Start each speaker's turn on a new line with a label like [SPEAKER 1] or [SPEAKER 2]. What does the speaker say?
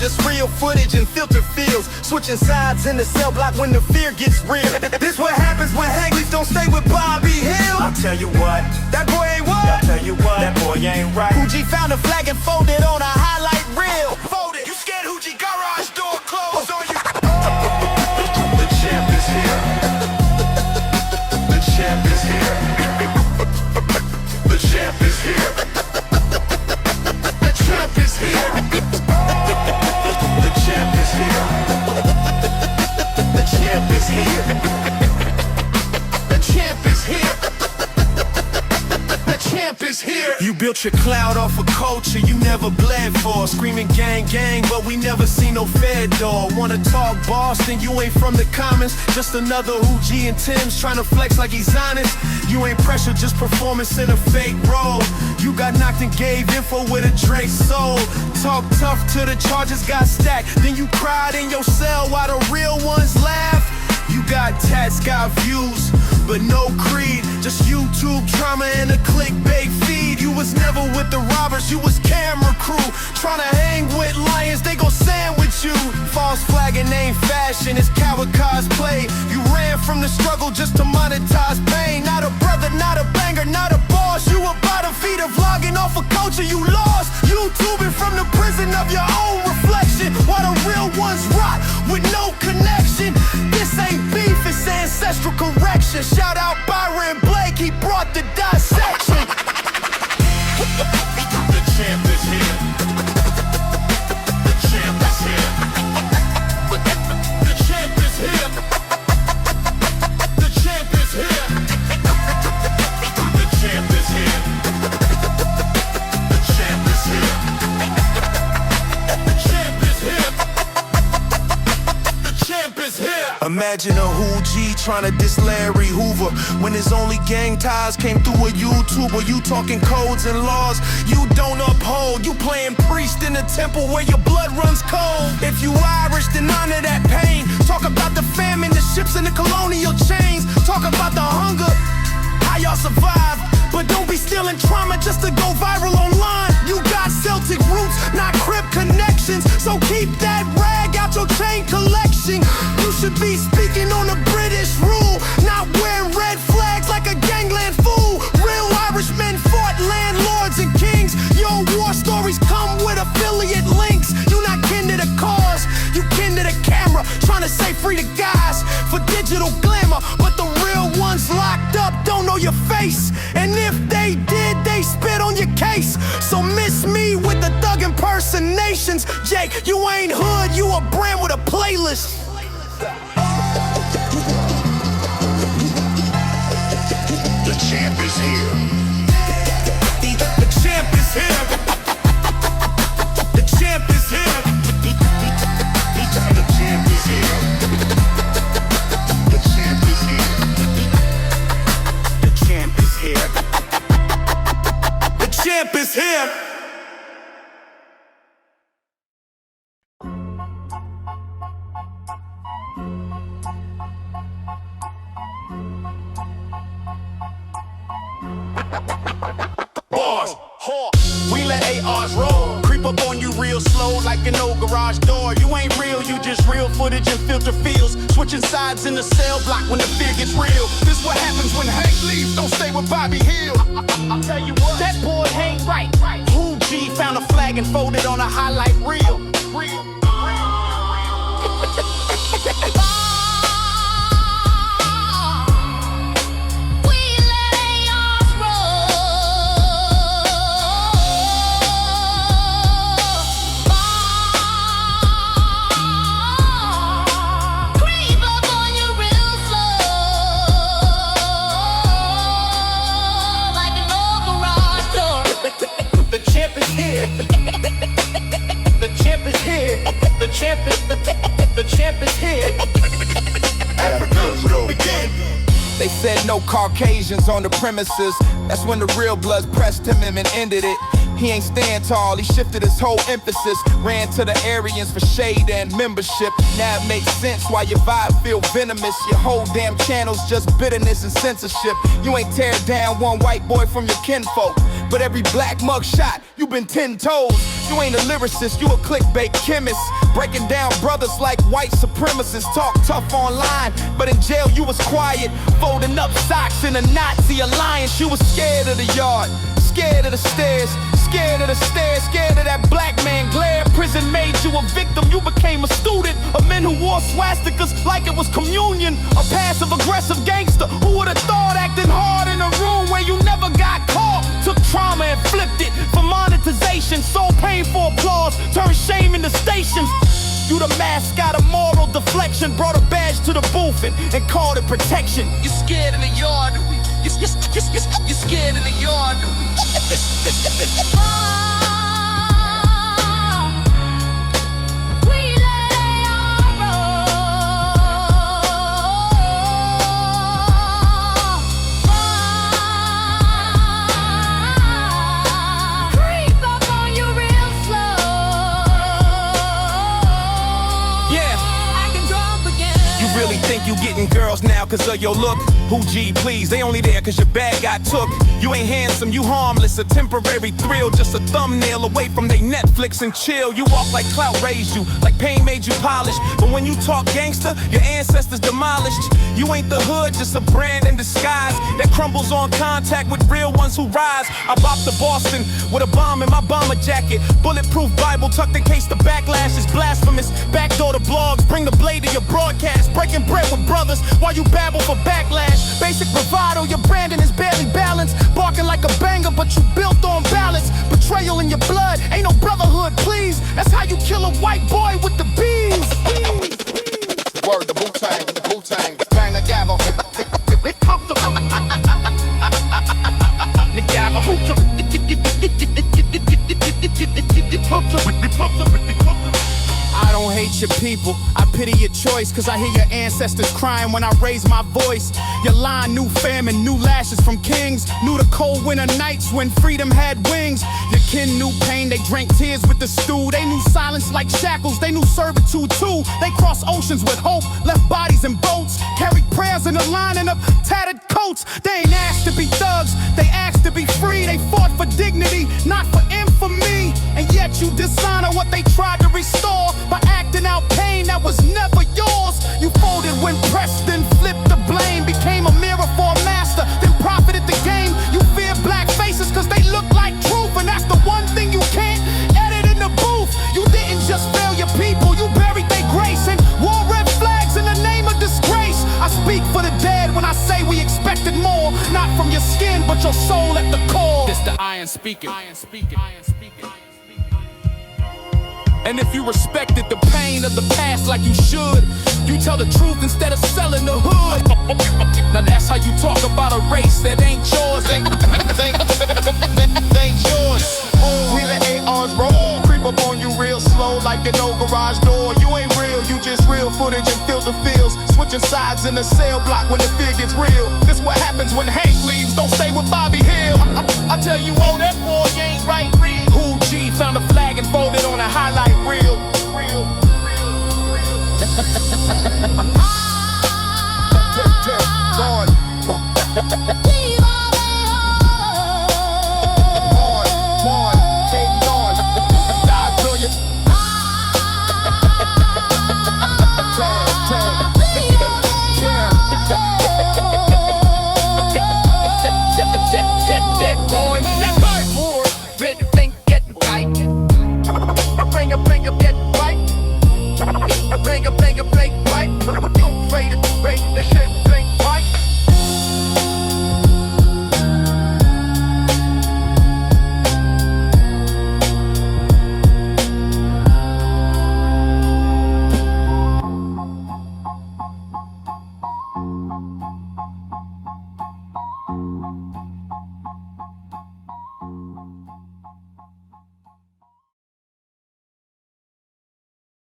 [SPEAKER 1] just real footage and filter fields. Switching sides in the cell block when the fear gets real. This what happens when Hagley's don't stay with Bobby Hill.
[SPEAKER 2] I'll tell you what,
[SPEAKER 1] That boy ain't what?
[SPEAKER 2] I'll tell you what, that boy ain't right.
[SPEAKER 1] Hoochie found a flag and folded on a highlight reel. Folded. You scared Hoochie garage door closed on you?
[SPEAKER 2] The champ is here. The champ is here. The champ is here. The champ is here. The champ is here. The champ is here. The champ is here. The champ is here.
[SPEAKER 1] You built your cloud off of culture you never bled for. Screaming gang gang, but we never seen no Fed dog. Wanna talk Boston, you ain't from the commons. Just another Hoochie and Tim's trying to flex like he's honest. You ain't pressure, just performance in a fake role. You got knocked and gave info with a Drake soul. Talk tough till the charges got stacked. Then you cried in your cell while the real ones laugh. You got tats, got views, but no creed. Just YouTube drama and a clickbait feed. You was never with the robbers, you was camera crew. Tryna hang with lions, they gon' sandwich you. False flagging ain't fashion, it's coward cosplay. You ran from the struggle just to monetize pain. Not a brother, not a banger, not a boss. You about a feet of vlogging off a culture you lost. YouTubing from the prison of your own reflection, while the real ones rot with no connection. This ain't beef, it's ancestral correction. Shout out Byron Blake, he brought the dissection.
[SPEAKER 2] The champ is here. The champ is here. The champ is here. The champ is here. The champ is here. The champ is here. The champ is here. The champ is here.
[SPEAKER 1] Imagine a Hoochie tryna diss Larry Hoover when his only gang ties came through a YouTuber. You talking codes and laws you don't uphold. You playing priest in a temple where your blood runs cold. If you Irish, then honor that pain. Talk about the famine, the ships and the colonial chains. Talk about the hunger, how y'all survive. But don't be stealing trauma just to go viral online. You got Celtic roots, not Crip connections. So keep that rag out your chain collection. You should be speaking on the British rule, not wearing red flags like a gangland fool. Real Irishmen fought landlords and kings. Your war stories come with affiliate links. You not kin to the cause, you kin to the camera. Trying to say free the guys for digital glamour, but the real ones locked up don't know your face. And if they did, they spit on your case. So miss me with the thug impersonations. Jake, you ain't hood, you a brand with a playlist.
[SPEAKER 2] The champ is here.
[SPEAKER 1] The champ is here. The champ is here.
[SPEAKER 2] The champ is here. The champ is here.
[SPEAKER 1] The champ is here. The champ is here.
[SPEAKER 2] Bars, we let ARs roll. Creep up on you real slow like an old garage door. You ain't real, you just real footage and filter fields. Switching sides in the cell block when the fear gets real. This what happens when Hank leaves, don't stay with Bobby Hill. I'll tell you what, that boy ain't right. Hoochie found a flag and folded on a highlight reel. The champ is here.
[SPEAKER 1] They said no Caucasians on the premises. That's when the real bloods pressed him and ended it. He ain't stand tall, he shifted his whole emphasis. Ran to the Aryans for shade and membership. Now it makes sense why your vibe feel venomous. Your whole damn channel's just bitterness and censorship. You ain't tear down one white boy from your kinfolk, but every black mug shot, you been 10 toes. You ain't a lyricist, you a clickbait chemist. Breaking down brothers like white supremacists. Talk tough online, but in jail you was quiet. Folding up socks in a Nazi alliance. You was scared of the yard, scared of the stairs, scared of the stairs, scared of that black man glare. Prison made you a victim, you became a student of men who wore swastikas like it was communion. A passive aggressive gangster, who would've thought acting hard in a room where you never got caught. Took trauma and flipped it for monetization. Sold pain for applause, turned shame into stations. You the mascot of moral deflection. Brought a badge to the booth and called it protection.
[SPEAKER 3] You scared in the yard. You scared in the yard.
[SPEAKER 1] Really think you getting girls now cause of your look? Who G, please, they only there cause your bag got took. You ain't handsome, you harmless, a temporary thrill. Just a thumbnail away from they Netflix and chill. You walk like clout raised you, like pain made you polished. But when you talk gangster, your ancestors demolished. You ain't the hood, just a brand in disguise that crumbles on contact with real ones who rise. I bopped to Boston with a bomb in my bomber jacket. Bulletproof Bible tucked in case the backlash is blasphemous. Backdoor to blogs, bring the blade to your broadcast. Breaking bread with brothers while you babble for backlash. Basic bravado, your branding is barely balanced. Barking like a banger, but you built on balance. Betrayal in your blood, ain't no brotherhood, please. That's how you kill a white boy with the bees.
[SPEAKER 4] Word, the Wu-Tang, bang the gavel.
[SPEAKER 1] I don't hate your people, I pity your choice. Cause I hear your ancestors crying when I raise my voice. Your line knew famine, new lashes from kings. Knew the cold winter nights when freedom had wings. Your kin knew pain, they drank tears with the stew. They knew silence like shackles, they knew servitude too. They crossed oceans with hope, left bodies in boats. Carried prayers in the lining of tattered coats. They ain't asked to be thugs, they asked to be free. They fought for dignity, not for infamy. And yet you dishonor what they tried to restore by acting out pain that was never yours. You folded when pressed, then flipped the blame. Became a mirror for a master, then profited the game. You fear black faces cause they look like truth. And that's the one thing you can't edit in the booth. You didn't just fail your people, you buried their grace and wore red flags in the name of disgrace. I speak for the dead when I say we expected more. Not from your skin, but your soul at the core.
[SPEAKER 3] This the iron speaking.
[SPEAKER 1] And if you respected the pain of the past like you should, you tell the truth instead of selling the hood. Now that's how you talk about a race that ain't yours.
[SPEAKER 4] Ain't yours. We let ARs roll, creep up on you real slow like an old garage door. You ain't real, you just real footage and filter fields. Switching sides in the cell block when the fear gets real. This what happens when Hank leaves, don't stay with Bobby Hill. I tell you, oh, that boy ain't right real.
[SPEAKER 1] Who G found a flag and folded on a highlight reel.
[SPEAKER 4] Boy,